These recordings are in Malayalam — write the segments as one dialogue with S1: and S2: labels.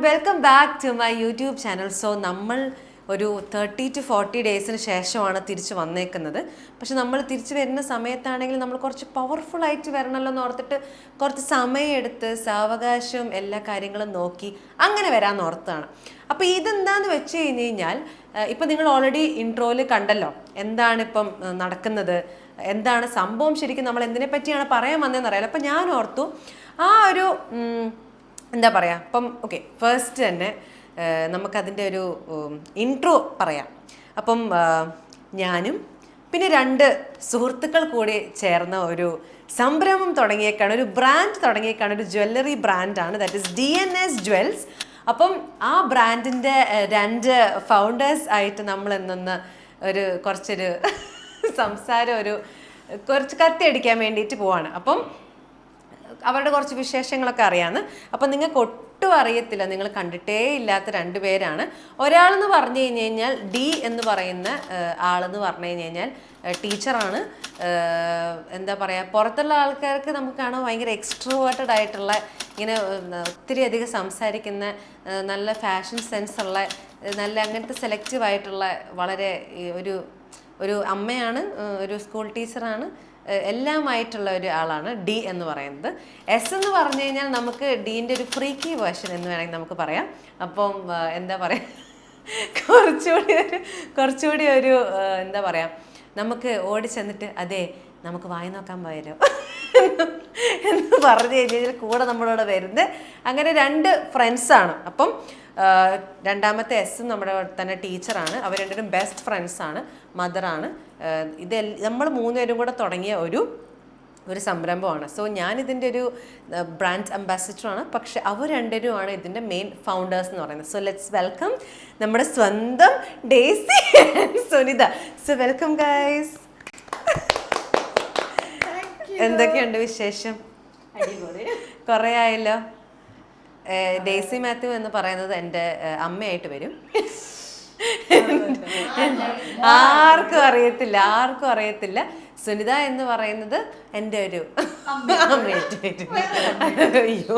S1: Welcome back to my YouTube channel. So നമ്മൾ ഒരു 30 to 40 ഡേയ്സിന് ശേഷമാണ് തിരിച്ച് വന്നേക്കുന്നത്. പക്ഷെ നമ്മൾ തിരിച്ച് വരുന്ന സമയത്താണെങ്കിൽ നമ്മൾ കുറച്ച് പവർഫുൾ ആയിട്ട് വരണമല്ലോ എന്ന് ഓർത്തിട്ട് കുറച്ച് സമയമെടുത്ത് സാവകാശവും എല്ലാ കാര്യങ്ങളും നോക്കി അങ്ങനെ വരാമെന്ന് ഓർത്താണ്. അപ്പോൾ ഇതെന്താന്ന് വെച്ച് കഴിഞ്ഞ് കഴിഞ്ഞാൽ ഇപ്പം നിങ്ങൾ ഓൾറെഡി ഇൻട്രോയിൽ കണ്ടല്ലോ എന്താണ് ഇപ്പം നടക്കുന്നത്, എന്താണ് സംഭവം, ശരിക്കും നമ്മൾ എന്തിനെ പറ്റിയാണ് പറയാൻ വന്നതെന്ന് അറിയാലോ. അപ്പം ഞാൻ ഓർത്തു ആ ഒരു എന്താ പറയുക, അപ്പം ഓക്കെ ഫസ്റ്റ് തന്നെ നമുക്കതിൻ്റെ ഒരു ഇൻട്രോ പറയാം. അപ്പം ഞാനും പിന്നെ 2 സുഹൃത്തുക്കൾ കൂടി ചേർന്ന ഒരു സംരംഭം തുടങ്ങിയേക്കാണ്, ഒരു ബ്രാൻഡ് തുടങ്ങിയേക്കാണ്, ഒരു ജ്വല്ലറി ബ്രാൻഡാണ്, ദാറ്റ് ഇസ് DNS Jewels. അപ്പം ആ ബ്രാൻഡിൻ്റെ 2 ഫൗണ്ടേഴ്സ് ആയിട്ട് നമ്മൾ എന്നൊന്ന് കുറച്ചൊരു സംസാരം കുറച്ച് കത്തിയടിക്കാൻ വേണ്ടിയിട്ട് പോവാണ്. അപ്പം അവരുടെ കുറച്ച് വിശേഷങ്ങളൊക്കെ അറിയാമെന്ന്. അപ്പം നിങ്ങൾക്ക് ഒട്ടും അറിയത്തില്ല, നിങ്ങൾ കണ്ടിട്ടേ ഇല്ലാത്ത 2 പേരാണ്. ഒരാളെന്ന് പറഞ്ഞു കഴിഞ്ഞ് കഴിഞ്ഞാൽ ഡി എന്ന് പറയുന്ന ആളെന്ന് പറഞ്ഞു കഴിഞ്ഞ് കഴിഞ്ഞാൽ ടീച്ചറാണ്. എന്താ പറയുക, പുറത്തുള്ള ആൾക്കാർക്ക് നമുക്ക് കാണാൻ ഭയങ്കര എക്സ്ട്രോവേർട്ടഡ് ആയിട്ടുള്ള, ഇങ്ങനെ ഒത്തിരി അധികം സംസാരിക്കുന്ന, നല്ല ഫാഷൻ സെൻസ് ഉള്ള, നല്ല അങ്ങനത്തെ സെലക്റ്റീവ് ആയിട്ടുള്ള വളരെ ഒരു അമ്മയാണ്, ഒരു സ്കൂൾ ടീച്ചറാണ്, എല്ലാമായിട്ടുള്ള ഒരു ആളാണ് ഡി എന്ന് പറയുന്നത്. എസ് എന്ന് പറഞ്ഞു കഴിഞ്ഞാൽ നമുക്ക് ഡീൻ്റെ ഒരു ഫ്രീക്കി വേർഷൻ എന്ന് വേണമെങ്കിൽ നമുക്ക് പറയാം. അപ്പം എന്താ പറയുക, കുറച്ചുകൂടി ഒരു എന്താ പറയുക, നമുക്ക് ഓടി ചെന്നിട്ട് അതെ നമുക്ക് വായി നോക്കാൻ പോയാലോ എന്ന് പറഞ്ഞു കഴിഞ്ഞാൽ കൂടെ നമ്മളോട് വരുന്നത്. അങ്ങനെ 2 ഫ്രണ്ട്സാണ്. അപ്പം രണ്ടാമത്തെ എസ് നമ്മുടെ തന്നെ ടീച്ചറാണ്. അവർ 2 ബെസ്റ്റ് ഫ്രണ്ട്സാണ്, മദറാണ്. നമ്മൾ 3 പേരും കൂടെ തുടങ്ങിയ ഒരു സംരംഭമാണ്. സോ ഞാനിതിൻ്റെ ഒരു ബ്രാൻഡ് അംബാസിഡറാണ്, പക്ഷെ അവർ 2 പേരുമാണ് ഇതിൻ്റെ മെയിൻ ഫൗണ്ടേഴ്സ് എന്ന് പറയുന്നത്. സോ ലെറ്റ്സ് വെൽക്കം നമ്മുടെ സ്വന്തം Daisy and Sunitha. So welcome guys. എന്തൊക്കെയുണ്ട് വിശേഷം? കുറേ ആയല്ലോ. ഡേസി മാത്യു എന്ന് പറയുന്നത് എൻ്റെ അമ്മയായിട്ട് വരും. ആർക്കും അറിയത്തില്ല. സുനിത എന്ന് പറയുന്നത് എൻ്റെ ഒരു അമ്മയായിട്ട് വരും. അയ്യോ.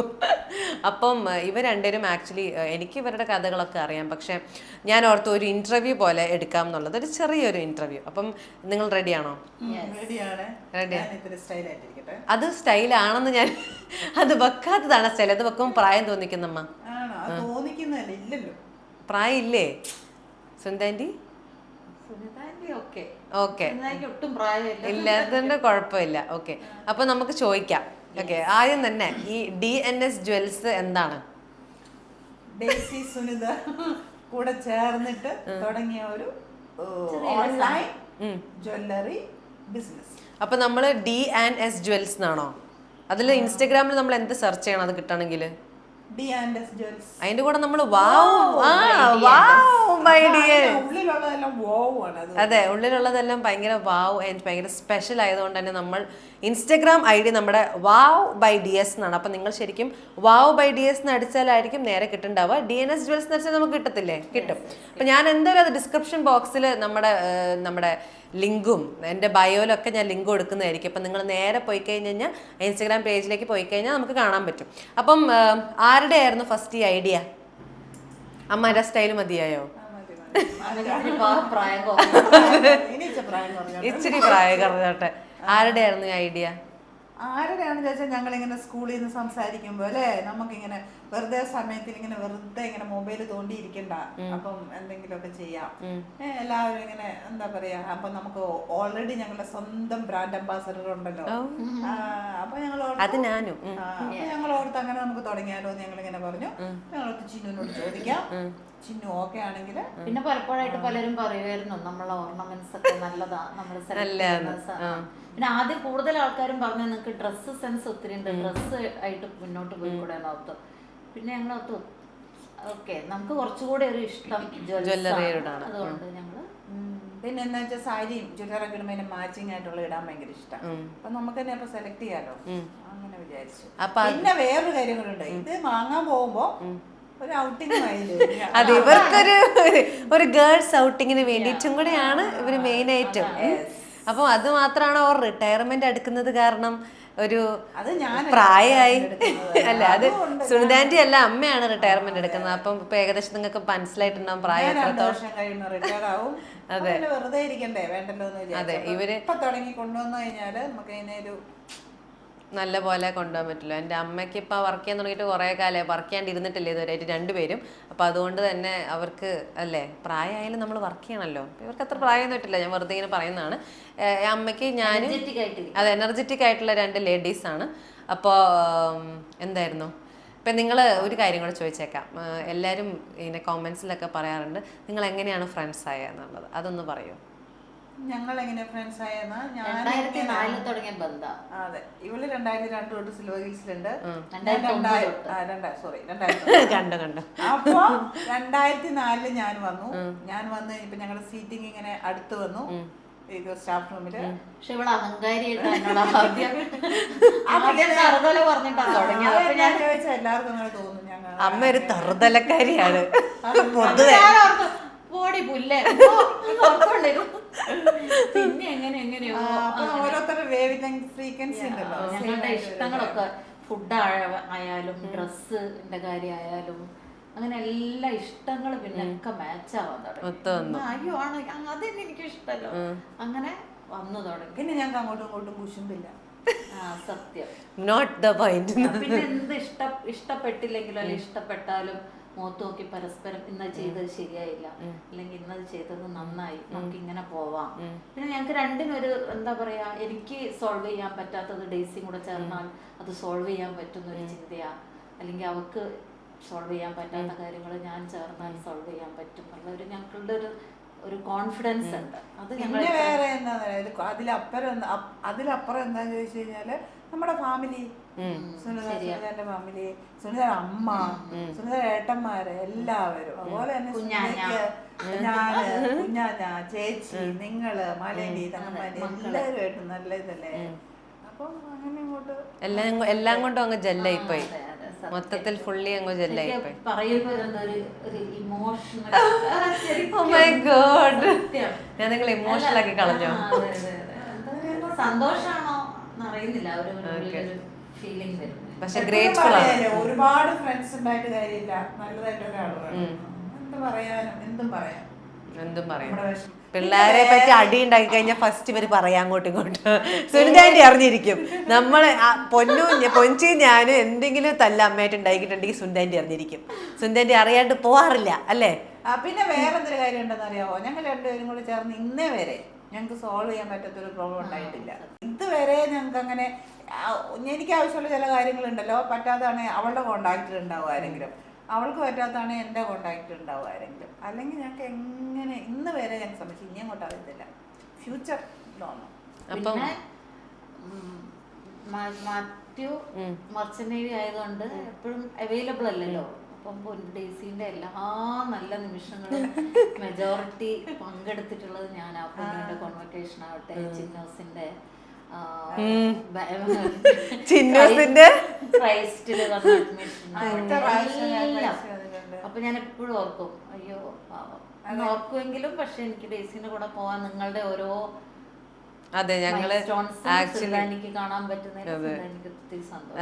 S1: അപ്പം ഇവർ 2 പേരും ആക്ച്വലി എനിക്ക് ഇവരുടെ കഥകളൊക്കെ അറിയാം, പക്ഷെ ഞാൻ ഓർത്തു ഒരു ഇൻ്റർവ്യൂ പോലെ എടുക്കാം എന്നുള്ളത്, ഒരു ചെറിയൊരു ഇൻ്റർവ്യൂ. അപ്പം നിങ്ങൾ റെഡിയാണോ? അത് സ്റ്റൈലാണെന്ന് ഞാൻ അത് വെക്കാത്തതാണ് സ്റ്റൈൽ. അത് വെക്കുമ്പോൾ പ്രായം തോന്നിക്കുന്നമ്മ. പ്രായം ഇല്ലേ സുനിതാൻറ്റി? ഓക്കെ, ഇല്ലാത്തതിന്റെ കുഴപ്പമില്ല. ഓക്കെ, അപ്പൊ നമുക്ക് ചോദിക്കാം. ഓക്കെ, ആദ്യം തന്നെ ഈ DNS Jewels എന്താണ്?
S2: ഡേസി സുനിത കൂടെ ചേർന്നിട്ട് തുടങ്ങിയ ഒരു ഓൺലൈൻ ജ്വല്ലറി ബിസിനസ്.
S1: അപ്പൊ നമ്മള് DNS Jewels എന്നാണോ? അതിൽ ഇൻസ്റ്റഗ്രാമിൽ നമ്മൾ എന്ത് സെർച്ച് ചെയ്യണം അത് കിട്ടണമെങ്കിൽ?
S2: അതിന്റെ
S1: കൂടെ നമ്മൾ അതെ, ഉള്ളിലുള്ളതെല്ലാം ഭയങ്കര വാവ് ആൻഡ് ഭയങ്കര സ്പെഷ്യൽ ആയതുകൊണ്ട് തന്നെ നമ്മൾ ഇൻസ്റ്റഗ്രാം ID നമ്മുടെ വാവ് ബൈ DS എന്നാണ്. അപ്പം നിങ്ങൾ ശരിക്കും വാവ് ബൈ DS എന്ന് അടിച്ചാലായിരിക്കും നേരെ കിട്ടുന്നുണ്ടാവുക. DNS Jewels എന്ന് വെച്ചാൽ നമുക്ക് കിട്ടത്തില്ലേ? കിട്ടും. അപ്പം ഞാൻ എന്തായാലും അത് ഡിസ്ക്രിപ്ഷൻ ബോക്സിൽ നമ്മുടെ ലിങ്കും എൻ്റെ ബയോയിലൊക്കെ ഞാൻ ലിങ്ക് കൊടുക്കുന്നതായിരിക്കും. അപ്പം നിങ്ങൾ നേരെ പോയി കഴിഞ്ഞ് കഴിഞ്ഞാൽ ഇൻസ്റ്റഗ്രാം പേജിലേക്ക് പോയി കഴിഞ്ഞാൽ നമുക്ക് കാണാൻ പറ്റും. അപ്പം ആരുടെ ആയിരുന്നു ഫസ്റ്റ് ഈ ഐഡിയ? അമ്മയുടെ സ്റ്റൈൽ മതിയായോ? ഇച്ചിരി പ്രായം കുറഞ്ഞോട്ടെ. ആരുടെ ആയിരുന്നു ഈ ഐഡിയ?
S2: ആരുടെയാണെന്ന് ചോദിച്ചാൽ ഞങ്ങളിങ്ങനെ സ്കൂളിൽ നിന്ന് സംസാരിക്കുമ്പോൾ അല്ലേ, നമുക്കിങ്ങനെ വെറുതെ സമയത്തിൽ ഇങ്ങനെ മൊബൈൽ തോണ്ടിയിരിക്കണ്ട, അപ്പം എന്തെങ്കിലുമൊക്കെ ചെയ്യാം. എല്ലാവരും ഇങ്ങനെ എന്താ പറയാ, അപ്പൊ നമുക്ക് ഓൾറെഡി ഞങ്ങളുടെ സ്വന്തം ബ്രാൻഡ് അംബാസഡർ ഉണ്ടല്ലോ. അപ്പൊ ഞങ്ങൾ ഓർത്ത് അങ്ങനെ നമുക്ക് തുടങ്ങിയാലോ എന്ന് ഞങ്ങളിങ്ങനെ പറഞ്ഞു. ഞങ്ങളോർത്ത് ചിന്നുവിനോട് ചോദിക്കാം, ചിന്നു ഓക്കെ ആണെങ്കിൽ.
S3: പിന്നെ പലപ്പോഴായിട്ട് പലരും പറയുമായിരുന്നു നമ്മളെ ഓർണമെന്റ്സ് ഒക്കെ നല്ലതാ, നമ്മൾ പിന്നെ ആദ്യം കൂടുതൽ ആൾക്കാരും പറഞ്ഞു നിങ്ങൾക്ക് ഡ്രസ്സ് സെൻസ് ഒത്തിരി ഉണ്ട്, ഡ്രസ്സ് ആയിട്ട് മുന്നോട്ട് പോയിക്കൂടെ എന്നോർത്ത്. പിന്നെ ഞങ്ങളോർത്ത് ഓക്കെ നമുക്ക് കുറച്ചുകൂടെ ഒരു ഇഷ്ടം ജ്വല്ലറിയോടാണ്, അതുകൊണ്ട് ഞങ്ങള്
S2: പിന്നെ എന്താ വെച്ചാൽ സാരിയും ജ്വല്ലറൊക്കെ ഇടുമ്പോൾ അതിന് മാച്ചിങ് ആയിട്ടുള്ള ഇടാൻ ഭയങ്കര ഇഷ്ടം. അപ്പൊ നമുക്ക് തന്നെ അപ്പൊ സെലക്ട് ചെയ്യാലോ അങ്ങനെ വിചാരിച്ചു. പിന്നെ വേറൊരു കാര്യം കൂടെ ഉണ്ട്, ഇത് വാങ്ങാൻ പോകുമ്പോ ഒരു ഔട്ടിങ്
S1: അത് ഇവർക്കൊരു ഗേൾസ് ഔട്ടിങ്ങിന് വേണ്ടിയിട്ടും കൂടെയാണ് ഇവര് മെയിൻ ആയിട്ടും. അപ്പം അത് മാത്രമാണ് അവർ റിട്ടയർമെന്റ് എടുക്കുന്നത് കാരണം ഒരു
S2: അത് ഞാൻ
S1: പ്രായമായി
S2: എടുക്കുന്നത്.
S1: അല്ല അത് സുനിതാന്റി അല്ല അമ്മയാണ് റിട്ടയർമെന്റ് എടുക്കുന്നത്. അപ്പം ഇപ്പൊ ഏകദേശം നിങ്ങൾക്ക് മനസ്സിലായിട്ടുണ്ടാവും പ്രായം
S2: ഞാൻ 2
S1: എത്രത്തോളം.
S2: വർഷം കഴിയുന്ന റിട്ടയർ ആവും.
S1: അതെ.
S2: പിന്നെ വെറുതെ ഇരിക്കണ്ടേ, വേണ്ടല്ലോ എന്ന് വിചാരിച്ചു ഇപ്പൊ തുടങ്ങി കൊണ്ടുവന്നു കഴിഞ്ഞാല് നമുക്ക് അതിനൊരു
S1: നല്ല പോലെ കൊണ്ടുപോകാൻ പറ്റില്ല. എൻ്റെ അമ്മയ്ക്ക് ഇപ്പം വർക്ക് ചെയ്യാൻ തുടങ്ങിയിട്ട് കുറേ കാലമായി, വർക്ക് ചെയ്യാണ്ട് ഇരുന്നിട്ടില്ല ഇതുവരെയായിട്ട് രണ്ടുപേരും. അപ്പം അതുകൊണ്ട് തന്നെ അവർക്ക് അല്ലേ പ്രായമായാലും നമ്മൾ വർക്ക് ചെയ്യണമല്ലോ. ഇവർക്ക് അത്ര പ്രായമൊന്നും ഇട്ടില്ല, ഞാൻ വെറുതെ ഇങ്ങനെ പറയുന്നതാണ്. അമ്മയ്ക്ക് ഞാനും അത് എനർജറ്റിക് ആയിട്ടുള്ള 2 ലേഡീസാണ്. അപ്പോൾ എന്തായിരുന്നു ഇപ്പം നിങ്ങൾ ഒരു കാര്യം കൂടെ ചോദിച്ചേക്കാം. എല്ലാവരും ഇങ്ങനെ കോമെൻസിലൊക്കെ പറയാറുണ്ട് നിങ്ങൾ എങ്ങനെയാണ് ഫ്രണ്ട്സ് ആയ എന്നുള്ളത്, അതൊന്ന് പറയൂ.
S2: ഞങ്ങൾ എങ്ങനെ ഫ്രണ്ട്സ് ആയെന്നാ, ഞാൻ
S3: 2004 തുടങ്ങിയ ബന്ധം.
S2: അതെ, ഇവള് 2002 തൊട്ട് സിൽവർ ഹിൽസിലുണ്ട്. സോറി 2000
S1: കണ്ടു.
S2: അപ്പൊ 2004 ഞാൻ വന്ന് ഇപ്പൊ ഞങ്ങളുടെ സീറ്റിംഗ് ഇങ്ങനെ അടുത്ത് വന്നു സ്റ്റാഫ് റൂമില്.
S3: പക്ഷെ ഇവിടെ അഹങ്കാരിയായിട്ട് എന്നോട് ആദ്യം തറുതല പറഞ്ഞിട്ടാ തുടങ്ങിയത്.
S2: ഞാൻ ചോദിച്ചാൽ എല്ലാവർക്കും അങ്ങനെ തോന്നും ഞങ്ങൾ
S1: അമ്മ ഒരു തറുതലക്കാരിയാണ് പൊതുവെ.
S3: പോടി പുല്ലേ പിന്നെ എങ്ങനെയോ
S2: ഓരോരുത്തരുടെ വേവ് ലെങ്ത് ഫ്രീക്വൻസി ഉണ്ടല്ലോ.
S3: ഞങ്ങളുടെ ഇഷ്ടങ്ങളൊക്കെ ഫുഡ് ആയാലും ഡ്രസ്സിന്റെ കാര്യമായാലും അങ്ങനെ എല്ലാ ഇഷ്ടങ്ങളും പിന്നെ ഒക്കെ മാച്ച് ആവാൻ തുടങ്ങി. അയ്യോ ആണ് അതെന്നെ എനിക്ക് ഇഷ്ടമല്ലോ, അങ്ങനെ വന്നു തുടങ്ങി.
S2: പിന്നെ ഞങ്ങൾക്ക് അങ്ങോട്ടും ഇങ്ങോട്ടും കുശുമ്പില്ല.
S3: സത്യം,
S1: നോട്ട് ദ പോയിന്റ്.
S3: പിന്നെ എന്ത് ഇഷ്ടപ്പെട്ടില്ലെങ്കിലും അല്ലെങ്കിൽ ഇഷ്ടപ്പെട്ടാലും മുഖത്ത് നോക്കി പരസ്പരം ഇന്നത് ചെയ്തത് ശരിയായില്ല, അല്ലെങ്കിൽ ഇന്നത് ചെയ്തത് നന്നായി, നമുക്ക് ഇങ്ങനെ പോവാം. പിന്നെ ഞങ്ങൾക്ക് രണ്ടിനൊരു എന്താ പറയാ, എനിക്ക് സോൾവ് ചെയ്യാൻ പറ്റാത്തത് ഡേയ്സിയും കൂടെ ചേർന്നാൽ അത് സോൾവ് ചെയ്യാൻ പറ്റുന്ന ഒരു ചിന്തയാ, അല്ലെങ്കിൽ അവർക്ക് സോൾവ് ചെയ്യാൻ പറ്റാത്ത കാര്യങ്ങൾ ഞാൻ ചേർന്നാൽ സോൾവ് ചെയ്യാൻ പറ്റും എന്നുള്ള ഞങ്ങളുടെ ഒരു കോൺഫിഡൻസ് ഉണ്ട്. അത് ഞങ്ങൾ
S2: വേറെ എന്താ അതിലപ്പുറം എന്താന്ന് ചോദിച്ചു കഴിഞ്ഞാല് നമ്മുടെ ഫാമിലി, സുനിതന്റെ ഫാമിലി, സുനിത അമ്മ, സുനിത ഏട്ടന്മാര് എല്ലാവരും, അതുപോലെ തന്നെ കുഞ്ഞാഞ്ഞ ചേച്ചി, നിങ്ങള് മലയാളി തങ്ങന്മാര് എല്ലാവരുമായിട്ട് നല്ല ഇതല്ലേ. അപ്പം അങ്ങനെ ഇങ്ങോട്ട്
S1: എല്ലാം കൊണ്ടും അങ്ങ് ജെല്ലായി പോയി, മൊത്തത്തിൽ ഫുള്ളി അങ്ങ് ജെല്ലായി പോയി. ഞാൻ നിങ്ങൾ ഇമോഷണൽ ആക്കി കളഞ്ഞോ?
S3: സന്തോഷാണോ അറിയുന്നില്ല, ഫീലിംഗ് വരുന്നത്.
S1: പക്ഷെ ഗ്രേറ്റ്ഫുൾ ആണ്.
S2: ഒരുപാട് ഫ്രണ്ട്സ് ഉണ്ടായിട്ട് കാര്യമില്ല, നല്ലതായിട്ട് ഒരാളാണ്. എന്തും പറയാം.
S1: പിള്ളേരെ പറ്റി അടി ഉണ്ടാക്കി കഴിഞ്ഞാൽ ഫസ്റ്റ് ഇവര് പറയാം അങ്ങോട്ടും ഇങ്ങോട്ടും. സുനിതാന്റി അറിഞ്ഞിരിക്കും. നമ്മള് പൊഞ്ചി ഞാനും എന്തെങ്കിലും തല്ല അമ്മയായിട്ട് ഉണ്ടാക്കിയിട്ടുണ്ടെങ്കിൽ സുനിതാന്റി അറിഞ്ഞിരിക്കും. സുനിതാന്റി അറിയാണ്ട് പോവാറില്ല അല്ലേ?
S2: പിന്നെ വേറെന്തൊരു കാര്യം ഉണ്ടെന്ന് അറിയാമോ, ഞങ്ങൾ രണ്ടുപേരും കൂടി ചേർന്ന് ഇന്നേ വരെ ഞങ്ങൾക്ക് സോൾവ് ചെയ്യാൻ പറ്റാത്തൊരു പ്രോബ്ലം ഉണ്ടായിട്ടില്ല. ഇതുവരെ ഞങ്ങൾക്ക് അങ്ങനെ, എനിക്ക് ആവശ്യമുള്ള ചില കാര്യങ്ങളുണ്ടല്ലോ, പറ്റാത്തതാണ് അവളുടെ കോണ്ടാക്റ്റിൽ ഉണ്ടാവും ആരെങ്കിലും, അവൾക്ക് പറ്റാത്തതാണ് എൻ്റെ കോണ്ടാക്റ്റിൽ ഉണ്ടാവും ആരെങ്കിലും. അല്ലെങ്കിൽ ഞങ്ങൾക്ക് എങ്ങനെ ഇന്ന് വരെ ഞാൻ ശ്രമിച്ചു, ഇനി അങ്ങോട്ട് അറിയത്തില്ല, ഫ്യൂച്ചർ തോന്നും.
S3: പിന്നെ മാത്യു മർച്ചന്റ് നേവി ആയതുകൊണ്ട് എപ്പോഴും അവൈലബിൾ അല്ലല്ലോ. അപ്പം ഡേയ്സിന്റെ എല്ലാ നല്ല നിമിഷങ്ങളും മെജോറിറ്റി പങ്കെടുത്തിട്ടുള്ളത് ഞാൻ. ആ പൊന്നിയുടെ കോൺവെക്കേഷൻ ആവട്ടെ, ചിന്നോസിന്റെ ക്രൈസ്റ്റില് വന്ന അഡ്മിഷൻ, അപ്പൊ ഞാൻ എപ്പോഴും ഓർക്കും, അയ്യോ പാവം ഓർക്കുമെങ്കിലും. പക്ഷെ എനിക്ക് ഡേയ്സിന്റെ കൂടെ പോവാൻ നിങ്ങളുടെ ഓരോ
S1: അതെ ഞങ്ങള്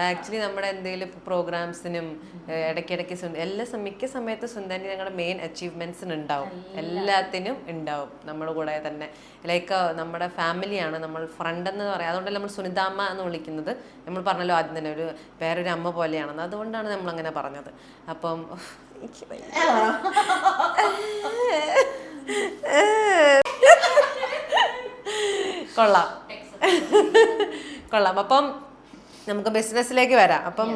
S3: ആക്ച്വലി
S1: നമ്മുടെ എന്തെങ്കിലും പ്രോഗ്രാംസിനും ഇടയ്ക്കിടയ്ക്ക് മിക്ക സമയത്ത് സുന്ദരി ഞങ്ങളുടെ മെയിൻ അച്ചീവ്മെന്റ്സിന് ഉണ്ടാവും, എല്ലാത്തിനും ഉണ്ടാവും നമ്മുടെ കൂടെ തന്നെ. ലൈക്ക് നമ്മുടെ ഫാമിലിയാണ്, നമ്മൾ ഫ്രണ്ട് എന്ന് പറയാം. അതുകൊണ്ടല്ല നമ്മൾ സുനിതാമ്മ എന്ന് വിളിക്കുന്നത്. നമ്മൾ പറഞ്ഞല്ലോ ആദ്യം തന്നെ വേറൊരു അമ്മ പോലെയാണെന്ന്, അതുകൊണ്ടാണ് നമ്മൾ അങ്ങനെ പറഞ്ഞത്. അപ്പം കൊള്ളാം. അപ്പം നമുക്ക് ബിസിനസ്സിലേക്ക് വരാം. അപ്പം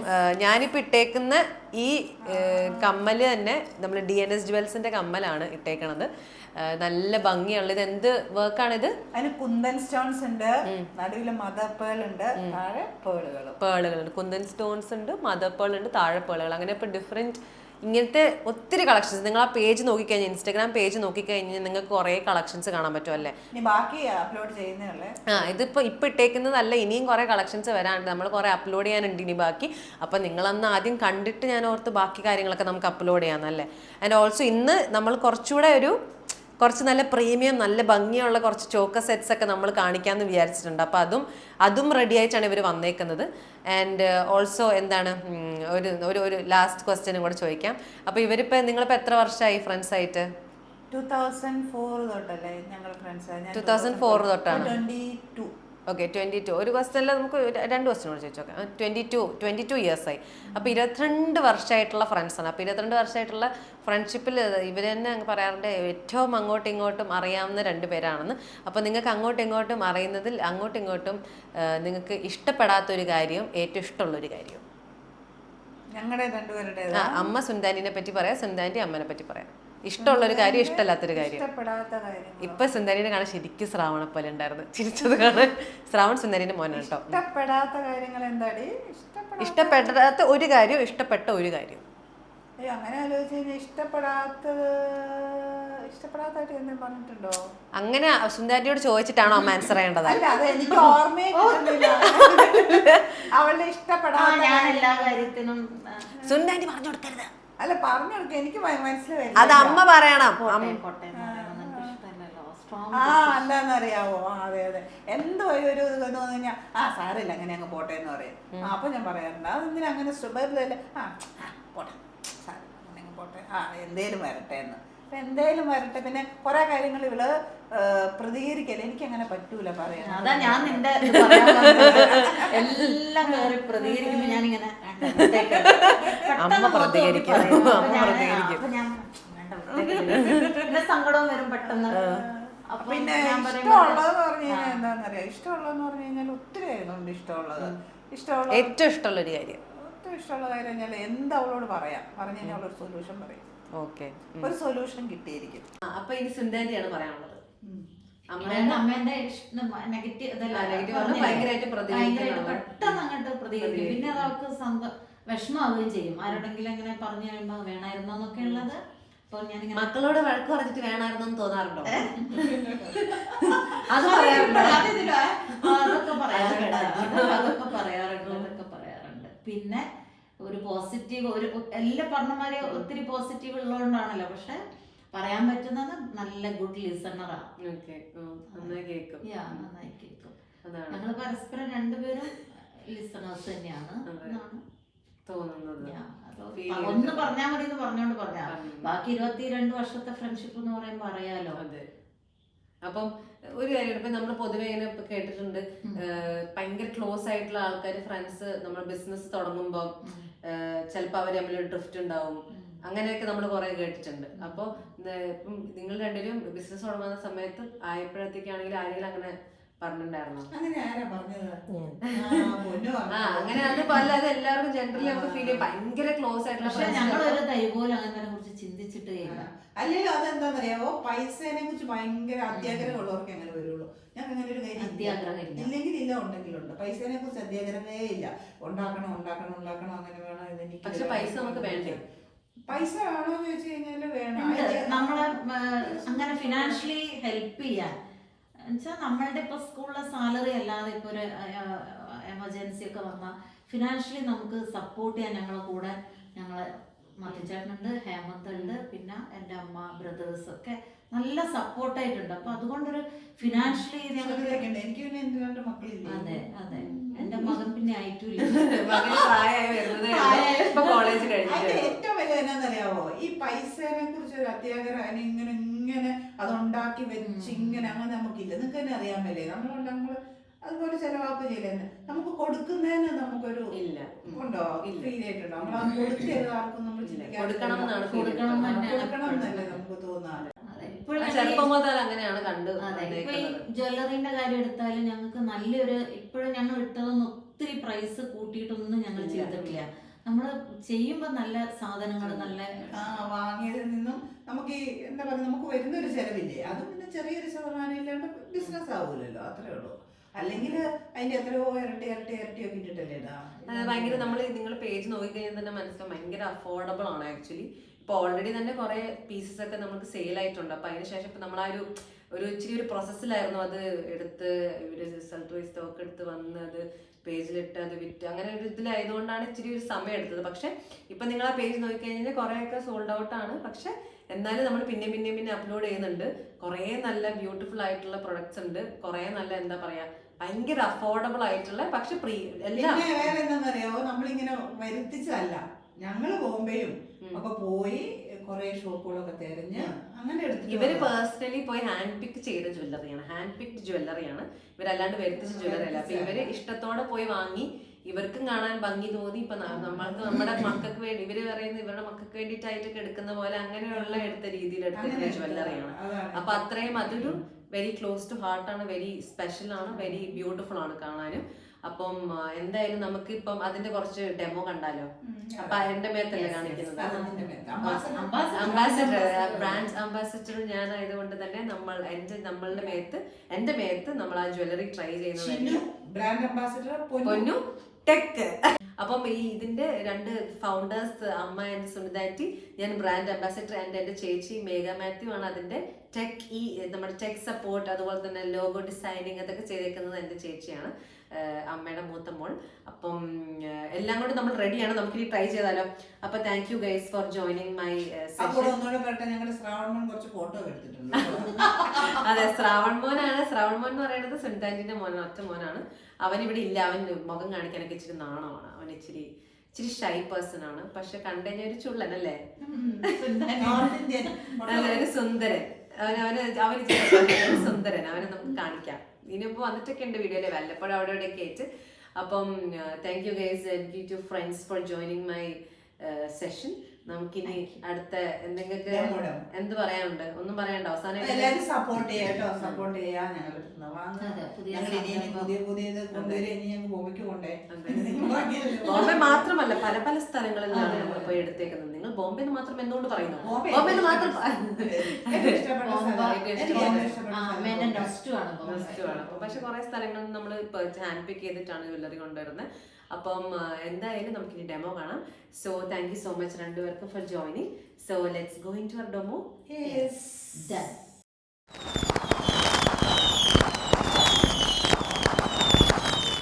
S1: ഞാനിപ്പോൾ ഇട്ടേക്കുന്ന ഈ കമ്മല് തന്നെ നമ്മൾ DNS ജുവൽസിന്റെ കമ്മലാണ് ഇട്ടേക്കണത്. നല്ല ഭംഗിയുള്ള, ഇത് എന്ത് വർക്കാണിത്?
S2: അതിന് കുന്തൻ സ്റ്റോൺസ് ഉണ്ട്, നടുവില് മദർ പേൾ ഉണ്ട്, താഴെ
S1: പേളുകളുണ്ട്. കുന്തൻ സ്റ്റോൺസ് ഉണ്ട്, മദർ പേൾ ഉണ്ട്, താഴെ പേളുകൾ. അങ്ങനെ ഇപ്പോൾ ഡിഫറെന്റ് ഇങ്ങനത്തെ ഒത്തിരി കളക്ഷൻസ് നിങ്ങൾ ആ പേജ് നോക്കിക്കഴിഞ്ഞാൽ, ഇൻസ്റ്റാഗ്രാം പേജ് നോക്കിക്കഴിഞ്ഞാൽ നിങ്ങൾക്ക് കുറേ കളക്ഷൻസ് കാണാൻ പറ്റും അല്ലേ? ഇതിപ്പോൾ ഇട്ടേക്കുന്നതല്ല, ഇനിയും കുറേ കളക്ഷൻസ് വരാനുണ്ട്. നമ്മൾ കുറേ അപ്ലോഡ് ചെയ്യാനുണ്ട് ഇനി ബാക്കി. അപ്പം നിങ്ങളന്ന് ആദ്യം കണ്ടിട്ട് ഞാൻ ഓർത്ത് ബാക്കി കാര്യങ്ങളൊക്കെ നമുക്ക് അപ്ലോഡ് ചെയ്യാമെന്നല്ലേ. ആൻഡ് ഓൾസോ ഇന്ന് നമ്മൾ കുറച്ചുകൂടെ ഒരു കുറച്ച് നല്ല പ്രീമിയം നല്ല ഭംഗിയുള്ള കുറച്ച് ചോക്ക സെറ്റ്സ് ഒക്കെ നമ്മൾ കാണിക്കാമെന്ന് വിചാരിച്ചിട്ടുണ്ട്. അപ്പോൾ അതും റെഡി ആയിട്ടാണ് ഇവർ വന്നേക്കുന്നത്. ആൻഡ് ഓൾസോ എന്താണ് ഒരു ഒരു ഒരു ലാസ്റ്റ് ക്വസ്റ്റ്യനും കൂടെ ചോദിക്കാം. അപ്പോൾ നിങ്ങളിപ്പോൾ എത്ര വർഷമായി ഫ്രണ്ട്സ് ആയിട്ട്?
S2: 2004 തൊട്ടല്ലേ ഞങ്ങൾ ഫ്രണ്ട്സ്?
S1: 2004 തൊട്ടാണ്.
S2: 22.
S1: ഓക്കെ, 22. ഒരു ക്വസ്റ്റ്യനിൽ നമുക്ക് 2 ക്വസ്റ്റ്യൻ കൂടെ ചോദിച്ചോക്കാം. 22 ഇയേഴ്സായി. അപ്പോൾ 22 വർഷമായിട്ടുള്ള ഫ്രണ്ട്സാണ്. അപ്പോൾ 22 വർഷമായിട്ടുള്ള ഫ്രണ്ട്ഷിപ്പിൽ ഇവർ തന്നെ പറയാറുണ്ട് ഏറ്റവും അങ്ങോട്ടും ഇങ്ങോട്ടും അറിയാവുന്ന 2 പേരാണെന്ന്. അപ്പോൾ നിങ്ങൾക്ക് അങ്ങോട്ടും ഇങ്ങോട്ടും അറിയുന്നതിൽ അങ്ങോട്ടും ഇങ്ങോട്ടും നിങ്ങൾക്ക് ഇഷ്ടപ്പെടാത്തൊരു കാര്യവും ഏറ്റവും ഇഷ്ടമുള്ളൊരു കാര്യവും?
S2: ഞങ്ങളുടെ രണ്ടുപേരുടെ
S1: അമ്മ സുന്ദാനിനെ പറ്റി പറയാം, സുന്ദാൻ്റെ അമ്മനെ പറ്റി പറയാം. ഇഷ്ടമുള്ളൊരു കാര്യം, ഇഷ്ടമല്ലാത്തൊരു കാര്യം.
S2: ഇഷ്ടപ്പെടാത്ത കാര്യം
S1: ഇപ്പൊ സുന്ദരിനെ കാണാൻ ശരിക്കും ശ്രാവണ പോലെ ഉണ്ടായിരുന്നു, ചിരിച്ചത് കാണാൻ. ശ്രാവൺ സുന്ദരിന്റെ മോനാണ് കേട്ടോ.
S2: ഇഷ്ടപ്പെടാത്ത കാര്യങ്ങൾ എന്താടി?
S1: ഇഷ്ടപ്പെടാത്ത ഒരു കാര്യം, ഇഷ്ടപ്പെട്ട ഒരു കാര്യം.
S2: അയ്യോ, അങ്ങനെ ആലോചിച്ച് കഴിഞ്ഞാൽ ഇഷ്ടപ്പെടാത്തായിട്ട് എന്തെങ്കിലും പറഞ്ഞിട്ടുണ്ടോ?
S1: അങ്ങനെ സുന്ദരിയോട് ചോദിച്ചിട്ടാണോ അമ്മ ആൻസർ ചെയ്യേണ്ടത്?
S2: അല്ല, അത് എനിക്ക് ഓർമ്മയെ കിട്ടുന്നില്ല. അവളുടെ ഇഷ്ടപ്പെടാത്ത
S3: ഞാൻ എല്ലാ കാര്യത്തിനും
S1: സുന്ദരി പറഞ്ഞു കൊടുക്കരുത്.
S2: അല്ല, പറഞ്ഞു കൊടുക്ക, എനിക്ക് മനസ്സിലായി.
S1: അത് അമ്മ പറയണം.
S2: എന്താന്നറിയാവോ? അതെ അതെ, എന്തോ ഒരു തോന്നു കഴിഞ്ഞാൽ സാരമില്ല അങ്ങനെ അങ്ങ് പോട്ടെ എന്ന് പറയും. അപ്പൊ ഞാൻ പറയാറുണ്ട് അതെന്തിനാ അങ്ങനെ സുബരിലല്ലേ, പോട്ടെ സാരമില്ല അങ്ങനെ അങ്ങ് പോട്ടെ, എന്തേലും വരട്ടെ എന്ന്. അപ്പൊ എന്തേലും വരട്ടെ. പിന്നെ കുറെ കാര്യങ്ങൾ ഇവള് പ്രതികരിക്കല്ലേ, എനിക്ക് അങ്ങനെ പറ്റൂല പറയാൻ.
S3: അതാ ഞാൻ നിന്റെ എല്ലാം കയറി പ്രതികരിക്കുമ്പോ ഞാനിങ്ങനെ സങ്കടവും വരും പെട്ടെന്ന്.
S2: പിന്നെ ഇഷ്ടമുള്ളതെന്ന് പറഞ്ഞു കഴിഞ്ഞാൽ എന്താണെന്നറിയാം, ഇഷ്ടമുള്ളതെന്ന് പറഞ്ഞു കഴിഞ്ഞാൽ ഒത്തിരി കാര്യങ്ങളുണ്ട്. ഇഷ്ടമുള്ള
S1: ഏറ്റവും ഇഷ്ടമുള്ള ഒരു കാര്യം,
S2: ഏറ്റവും ഇഷ്ടമുള്ള കാര്യം കഴിഞ്ഞാൽ എന്ത് അവളോട് പറയാം, പറഞ്ഞു കഴിഞ്ഞാൽ അവളൊരു സൊല്യൂഷൻ പറയും.
S1: ഓക്കെ,
S2: ഒരു സൊല്യൂഷൻ കിട്ടിയിരിക്കും.
S1: അപ്പൊ ഇനി സുന്ദരിയാണ് പറയാനുള്ളത്.
S3: അമ്മേന്റെ നെഗറ്റീവ് പെട്ടെന്ന് അങ്ങോട്ട് പ്രതികരിക്കും. പിന്നെ അത് അവർക്ക് വിഷമാവുകയും ചെയ്യും. ആരോടെങ്കിലും അങ്ങനെ പറഞ്ഞു കഴിയുമ്പോ വേണമായിരുന്നോ എന്നൊക്കെ ഉള്ളത്. അപ്പൊ ഞാനിങ്ങനെ
S1: മക്കളോട് വഴക്ക് പറഞ്ഞിട്ട് വേണമായിരുന്നെന്ന് തോന്നാറുണ്ടോ?
S3: അത് പറയാറുണ്ട്, അതൊക്കെ പറയാറുണ്ട്. പിന്നെ ഒരു പോസിറ്റീവ്, ഒരു എല്ലാ പറഞ്ഞമാരെ ഒത്തിരി പോസിറ്റീവ് ഉള്ളതുകൊണ്ടാണല്ലോ. പക്ഷെ പറയാൻ പറ്റുന്നത് നല്ല ഗുഡ് ലിസണറാ.
S1: നന്നായി കേൾക്കും.
S3: ഞങ്ങൾ പരസ്പരം രണ്ടുപേരും ലിസണേഴ്സ് തന്നെയാണ്
S1: തോന്നുന്നത്.
S3: ഒന്ന് പറഞ്ഞാൽ മതി എന്ന് പറഞ്ഞോണ്ട് പറഞ്ഞാ. ബാക്കി 22 വർഷത്തെ ഫ്രണ്ട്ഷിപ്പ് എന്ന് പറയുമ്പോ അറിയാലോ.
S1: അതെ. അപ്പം ഒരു കാര്യം ഇപ്പൊ നമ്മൾ പൊതുവെ ഇങ്ങനെ കേട്ടിട്ടുണ്ട്, ഭയങ്കര ക്ലോസ് ആയിട്ടുള്ള ആൾക്കാർ ഫ്രണ്ട്സ് നമ്മൾ ബിസിനസ് തുടങ്ങുമ്പോൾ ചിലപ്പോൾ അവർ തമ്മിൽ ഡ്രിഫ്റ്റ് ഉണ്ടാവും. അങ്ങനെയൊക്കെ നമ്മൾ കുറെ കേട്ടിട്ടുണ്ട്. അപ്പോൾ ഇപ്പം നിങ്ങൾ രണ്ടുപേരും ബിസിനസ് തുടങ്ങുന്ന സമയത്ത് ആയപ്പോഴത്തേക്കാണെങ്കിൽ ആരെങ്കിലും അങ്ങനെ പറഞ്ഞിട്ടുണ്ടായിരുന്നോ?
S2: അങ്ങനെ ആരാ പറഞ്ഞത്?
S1: അങ്ങനെ അത് പല അത് എല്ലാവർക്കും ജനറലി നമുക്ക് ഫീൽ ചെയ്യും ഭയങ്കര ക്ലോസ് ആയിട്ടുള്ള.
S3: പക്ഷെ ഞങ്ങളൊരു തൈ പോലെ അങ്ങനെ കുറിച്ച് ചിന്തിച്ചിട്ട്
S2: അല്ലല്ലോ. അതെന്താന്നറിയാവോ, പൈസേനെ കുറിച്ച് ഭയങ്കര അത്യാഗ്രഹം ഉള്ളവർക്ക് അങ്ങനെ വരുള്ളൂ. ഞങ്ങൾക്ക് അങ്ങനെ ഒരു കാര്യം ഇല്ലെങ്കിൽ ഇല്ല, ഉണ്ടെങ്കിലുണ്ട്. പൈസേനെ കുറിച്ച് അത്യാഗ്രഹമേ ഇല്ല. ഉണ്ടാക്കണം അങ്ങനെ വേണം, ഇതെനിക്ക്.
S1: പക്ഷെ പൈസ നമുക്ക് വേണ്ടേ?
S2: പൈസ വേണോന്ന് ചോദിച്ചു കഴിഞ്ഞാല് വേണം.
S3: നമ്മളെ അങ്ങനെ ഫിനാൻഷ്യലി ഹെൽപ്പ് ചെയ്യാൻ എന്നുവെച്ചാൽ നമ്മളുടെ ഇപ്പൊ സ്കൂളിലെ സാലറി അല്ലാതെ ഇപ്പൊ ഒരു എമർജൻസി ഒക്കെ വന്നാൽ ഫിനാൻഷ്യലി നമുക്ക് സപ്പോർട്ട് ചെയ്യാൻ ഞങ്ങളെ കൂടെ ഞങ്ങളെ മതിച്ചേട്ടനുണ്ട്, ഹേമന്ത് ഉണ്ട്, പിന്നെ എൻ്റെ അമ്മ ബ്രദേഴ്സ് ഒക്കെ നല്ല സപ്പോർട്ടായിട്ടുണ്ട്. അപ്പൊ അതുകൊണ്ടൊരു ഫിനാൻഷ്യലി
S2: എനിക്ക് പിന്നെ എന്ത് രണ്ട് മക്കളില്ല.
S3: അതെ അതെ, എന്റെ മകൻ പിന്നെ ആയിട്ടില്ല.
S2: ഏറ്റവും വലിയ എന്നാന്നറിയാവോ, ഈ പൈസേനെ കുറിച്ച് ഒരു അത്യാഗ്രഹം ഇങ്ങനെ അതുണ്ടാക്കി വെച്ച് ഇങ്ങനെ അങ്ങനെ നമുക്കില്ല. നിങ്ങൾക്ക് തന്നെ അറിയാൻ മേലേ, നമ്മൾ അതുപോലെ ചെലവാക്ക് ചെയ്യലേ, നമുക്ക് കൊടുക്കുന്നതിന് നമുക്കൊരു ഉണ്ടോ ഫീൽ ആയിട്ടുണ്ടോ? നമ്മൾ ആ കൊടുത്തത് ആർക്കും നമ്മൾ
S3: കൊടുക്കണം
S2: എന്നല്ലേ നമുക്ക് തോന്നാറ്.
S3: ജ്വല്ലറിന്റെ കാര്യം എടുത്താലും ഞങ്ങൾക്ക് നല്ലൊരു, ഇപ്പോഴും ഞങ്ങൾ ഇട്ടതൊന്നും ഒത്തിരി പ്രൈസ് കൂട്ടിയിട്ടൊന്നും ഞങ്ങൾ ചെയ്തിട്ടില്ല. നമ്മള് ചെയ്യുമ്പോ നല്ല സാധനങ്ങൾ നല്ല
S2: വാങ്ങിയതിൽ നിന്നും നമുക്ക് ഈ എന്താ പറയുക, നമുക്ക് വരുന്നൊരു ചെലവില്ലേ, അതും പിന്നെ ചെറിയൊരു ശതമാനം ഇല്ലാണ്ട് ബിസിനസ് ആവൂലല്ലോ, അത്രേ ഉള്ളൂ. അല്ലെങ്കിൽ അതിന്റെ എത്രയോ ഇരട്ടിയൊക്കെ ഇട്ടിട്ടല്ലേ ഇടാ.
S1: ഭയങ്കര നിങ്ങൾ പേജ് നോക്കിക്കഴിഞ്ഞാൽ തന്നെ മനസ്സിലാവും ഭയങ്കര അഫോർഡബിൾ ആണ് ആക്ച്വലി. ഇപ്പൊ ഓൾറെഡി തന്നെ കുറെ പീസസ് ഒക്കെ നമുക്ക് സെയിൽ ആയിട്ടുണ്ട്. അപ്പൊ അതിനുശേഷം ഇപ്പൊ നമ്മൾ ആ ഒരു ഇച്ചിരി ഒരു പ്രോസസ്സിലായിരുന്നു അത് എടുത്ത് ഇവര് റിസൾട്ട് വൈസ് സ്റ്റോക്ക് എടുത്ത് വന്ന് അത് പേജിലിട്ട് അത് വിറ്റ് അങ്ങനെ ഒരു ഇതിലായതുകൊണ്ടാണ് ഇച്ചിരി ഒരു സമയം എടുത്തത്. പക്ഷെ ഇപ്പൊ നിങ്ങൾ ആ പേജ് നോക്കിക്കഴിഞ്ഞാൽ കുറെയൊക്കെ സോൾഡ് ഔട്ട് ആണ്. പക്ഷെ എന്നാലും നമ്മൾ പിന്നെ അപ്ലോഡ് ചെയ്യുന്നുണ്ട്. കുറേ നല്ല ബ്യൂട്ടിഫുൾ ആയിട്ടുള്ള പ്രൊഡക്ട്സ് ഉണ്ട്, കുറേ നല്ല എന്താ പറയാ ഭയങ്കര അഫോർഡബിൾ ആയിട്ടുള്ള, പക്ഷെ എല്ലാം
S2: വേറെ എന്താണെന്നറിയാവോ, നമ്മളിങ്ങനെ വരുത്തിച്ചതല്ല, ഞങ്ങള് ബോംബെയും ഒക്കെ പോയി കുറെ ഷോപ്പുകളൊക്കെ തിരഞ്ഞ് അങ്ങനെ എടുത്തു.
S1: ഇവര് പേഴ്സണലി പോയി ഹാൻഡ് പിക്ക് ചെയ്ത ജ്വല്ലറിയാണ്, ഹാൻഡ് പിക്ഡ് ജ്വല്ലറിയാണ്. ഇവരല്ലാണ്ട് വരുത്തിച്ച ജ്വല്ലറി അല്ല. അപ്പൊ ഇവര് ഇഷ്ടത്തോടെ പോയി വാങ്ങി, ഇവർക്കും കാണാൻ ഭംഗി തോന്നി. ഇപ്പൊ നമ്മൾക്ക് നമ്മുടെ മക്കൾക്ക് വേണ്ടി, ഇവര് പറയുന്നത് ഇവരുടെ മക്കൾക്ക് വേണ്ടിയിട്ടായിട്ടൊക്കെ എടുക്കുന്ന പോലെ അങ്ങനെയുള്ള എടുത്ത രീതിയിൽ എടുത്തിരുന്ന ജ്വല്ലറിയാണ്. അപ്പൊ അത്രയും അതൊരു വെരി ക്ലോസ് ടു ഹാർട്ടാണ്, വെരി സ്പെഷ്യൽ ആണ്, വെരി ബ്യൂട്ടിഫുൾ ആണ് കാണാനും. അപ്പം എന്തായാലും നമുക്ക് ഇപ്പം അതിന്റെ കുറച്ച് ഡെമോ കണ്ടാലോ? അപ്പൊ എന്റെ മേത്തല്ലേ കാണിക്കുന്നത്, അംബാസിഡർ, ബ്രാൻഡ് അംബാസിഡർ ഞാനായതുകൊണ്ട് തന്നെ എന്റെ മേത്ത് നമ്മൾ ആ ജ്വല്ലറി ട്രൈ ചെയ്യുന്നത്
S2: ബ്രാൻഡ് അംബാസിഡർ
S1: പൊന്നു ടെക്. അപ്പം ഇതിന്റെ 2 ഫൗണ്ടേഴ്സ്, അമ്മ ആൻഡ് സുനിതാറ്റി, ഞാൻ ബ്രാൻഡ് അംബാസിഡർ, ആൻഡ് എന്റെ ചേച്ചി മേഘ മാത്യു ആണ് അതിന്റെ ടെക്, നമ്മുടെ ടെക് സപ്പോർട്ട്, അതുപോലെ തന്നെ ലോഗോ ഡിസൈനിങ് അതൊക്കെ ചെയ്തേക്കുന്നത് എന്റെ ചേച്ചിയാണ്, അമ്മയുടെ മൂത്ത മോൾ. അപ്പം എല്ലാം കൊണ്ട് നമ്മൾ റെഡിയാണ്, നമുക്കിനി ട്രൈ ചെയ്താലോ? അപ്പൊ thank you guys for joining my session. അതെ, ശ്രാവൺ മോനാണ്. ശ്രാവൺ മോൻ എന്ന് പറയുന്നത് സുനിതാന്റിന്റെ മോനാണ്, ഒറ്റ മോനാണ്. അവൻ ഇവിടെ ഇല്ല, അവൻ മുഖം കാണിക്കാനൊക്കെ ഇച്ചിരി നാണമാണ്, അവൻ ഇച്ചിരി ഷൈ പേഴ്സൺ ആണ്. പക്ഷെ കണ്ടുകഴിഞ്ഞ ഒരു ചുള്ളൻ അല്ലേ, ഒരു സുന്ദരൻ. അവന് സുന്ദരൻ, അവനെ നമുക്ക് കാണിക്കാം. ഇനിയിപ്പോ വന്നിട്ടൊക്കെ ഉണ്ട് വീഡിയോയില്, വല്ലപ്പോഴും അവിടെ ഇവിടെയൊക്കെ ആയിട്ട്. അപ്പം thank you guys, educative friends, for joining my session. നമുക്കിനി അടുത്ത എന്തെങ്കിലും എന്ത് പറയാനുണ്ട്? ഒന്നും പറയണ്ട, അവസാനം
S2: സപ്പോർട്ട് ചെയ്യാട്ടോ, സപ്പോർട്ട് ചെയ്യാ.
S1: ബോംബെ മാത്രമല്ല, പല പല സ്ഥലങ്ങളിലാണ് നമ്മൾ പോയി എടുത്തേക്കുന്നത്. നിങ്ങൾ ബോംബെ മാത്രം എന്തുകൊണ്ട് പറയുന്നു? ബോംബെ മാത്രം പക്ഷെ കുറെ സ്ഥലങ്ങളിൽ നമ്മൾ ഹാൻഡ് പിക്ക് ചെയ്തിട്ടാണ് ജ്വല്ലറി കൊണ്ടുവരുന്നത്. അപ്പം എന്തായാലും നമുക്കിനി ഡെമോ കാണാം. So thank you so much രണ്ടുപേർക്കും for joining. So let's go into our demo.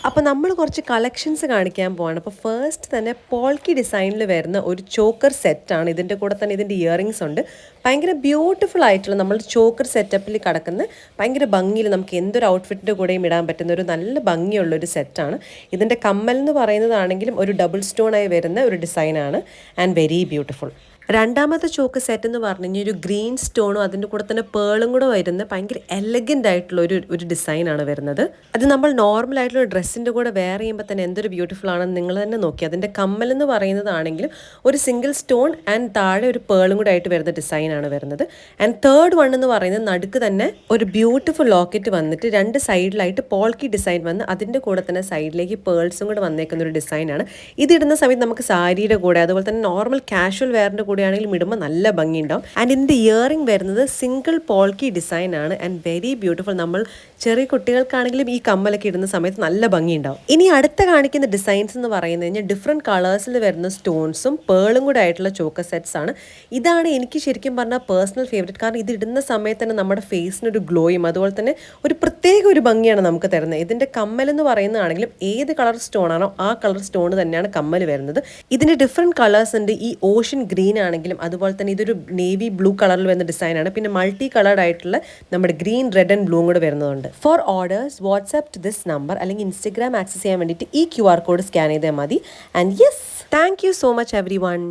S1: അപ്പോൾ നമ്മൾ കുറച്ച് കളക്ഷൻസ് കാണിക്കാൻ പോവാണ്. അപ്പോൾ ഫസ്റ്റ് തന്നെ പോൾക്കി ഡിസൈനിൽ വരുന്ന ഒരു ചോക്കർ സെറ്റാണ്. ഇതിൻ്റെ കൂടെ തന്നെ ഇതിൻ്റെ ഇയറിങ്സ് ഉണ്ട്. ഭയങ്കര ബ്യൂട്ടിഫുൾ ആയിട്ടുള്ള നമ്മൾ ചോക്കർ സെറ്റപ്പിൽ കിടക്കുന്ന ഭയങ്കര ഭംഗിയിൽ നമുക്ക് എന്തൊരു ഔട്ട്ഫിറ്റിൻ്റെ കൂടെയും ഇടാൻ പറ്റുന്ന ഒരു നല്ല ഭംഗിയുള്ളൊരു സെറ്റാണ്. ഇതിൻ്റെ കമ്മൽ എന്ന് പറയുന്നതാണെങ്കിലും ഒരു ഡബിൾ സ്റ്റോണായി വരുന്ന ഒരു ഡിസൈനാണ്, ആൻഡ് വെരി ബ്യൂട്ടിഫുൾ. രണ്ടാമത്തെ ചോക്ക് സെറ്റ് എന്ന് പറഞ്ഞു കഴിഞ്ഞാൽ ഒരു ഗ്രീൻ സ്റ്റോണും അതിൻ്റെ കൂടെ തന്നെ പേളും കൂടെ വരുന്ന ഭയങ്കര എലഗൻ്റ് ആയിട്ടുള്ള ഒരു ഡിസൈനാണ് വരുന്നത്. അത് നമ്മൾ നോർമൽ ആയിട്ടുള്ള ഡ്രസ്സിൻ്റെ കൂടെ വെയർ ചെയ്യുമ്പോൾ തന്നെ എന്തൊരു ബ്യൂട്ടിഫുൾ ആണെന്ന് നിങ്ങൾ തന്നെ നോക്കി. അതിൻ്റെ കമ്മൽ എന്ന് പറയുന്നതാണെങ്കിലും ഒരു സിംഗിൾ സ്റ്റോൺ ആൻഡ് താഴെ ഒരു പേളും കൂടെ ആയിട്ട് വരുന്ന ഡിസൈനാണ് വരുന്നത്. ആൻഡ് തേർഡ് വൺ എന്ന് പറയുന്നത് നടുക്ക് തന്നെ ഒരു ബ്യൂട്ടിഫുൾ ലോക്കറ്റ് വന്നിട്ട് 2 സൈഡിലായിട്ട് പോൾക്കി ഡിസൈൻ വന്ന് അതിൻ്റെ കൂടെ തന്നെ സൈഡിലേക്ക് പേൾസും കൂടെ വന്നേക്കുന്ന ഒരു ഡിസൈനാണ്. ഇതിടുന്ന സമയത്ത് നമുക്ക് സാരിയുടെ കൂടെ അതുപോലെ തന്നെ നോർമൽ കാഷ്വൽ വെയറിൻ്റെ കൂടെ ആണെങ്കിലും ഇടുമ്പോൾ നല്ല ഭംഗി ഉണ്ടാവും. ആൻഡ് ഇതിൻ്റെ ഇയറിംഗ് വരുന്നത് സിംഗിൾ പോൾക്കി ഡിസൈൻ ആണ്, ആൻഡ് വെരി ബ്യൂട്ടിഫുൾ. നമ്മൾ ചെറിയ കുട്ടികൾക്കാണെങ്കിലും ഈ കമ്മലൊക്കെ ഇടുന്ന സമയത്ത് നല്ല ഭംഗി ഉണ്ടാവും. ഇനി അടുത്ത കാണിക്കുന്ന ഡിസൈൻസ് എന്ന് പറയുന്നത് കഴിഞ്ഞാൽ ഡിഫറെൻറ്റ് കളേഴ്സിൽ വരുന്ന സ്റ്റോൺസും പേളും കൂടെ ആയിട്ടുള്ള ചോക്കർ സെറ്റ്സ് ആണ്. ഇതാണ് എനിക്ക് ശരിക്കും പറഞ്ഞാൽ പേഴ്സണൽ ഫേവറേറ്റ്. കാരണം ഇത് ഇടുന്ന സമയത്ത് തന്നെ നമ്മുടെ ഫേസിനൊരു ഗ്ലോയും അതുപോലെ തന്നെ ഒരു പ്രത്യേക ഒരു ഭംഗിയാണ് നമുക്ക് തരുന്നത്. ഇതിൻ്റെ കമ്മൽ എന്ന് പറയുന്നതാണെങ്കിലും ഏത് കളർ സ്റ്റോൺ ആണോ ആ കളർ സ്റ്റോൺ തന്നെയാണ് കമ്മൽ വരുന്നത്. ഇതിൻ്റെ ഡിഫറെൻറ്റ് കളേഴ്സ് ഉണ്ട്. ഈ ഓഷ്യൻ ഗ്രീൻ ആണെങ്കിലും അതുപോലെ തന്നെ ഇതൊരു നേവി ബ്ലൂ കളറിൽ വരുന്ന ഡിസൈനാണ്. പിന്നെ മൾട്ടി കളേർഡ് ആയിട്ടുള്ള നമ്മുടെ ഗ്രീൻ, റെഡ് ആൻഡ് ബ്ലൂവും കൂടെ വരുന്നുണ്ട്. For orders WhatsApp to this number അല്ലെങ്കിൽ ഇൻസ്റ്റഗ്രാം ആക്സസ് ചെയ്യാൻ വേണ്ടിയിട്ട് ഈ QR കോഡ് സ്കാൻ ചെയ്താൽ മതി. And yes, thank you so much every one.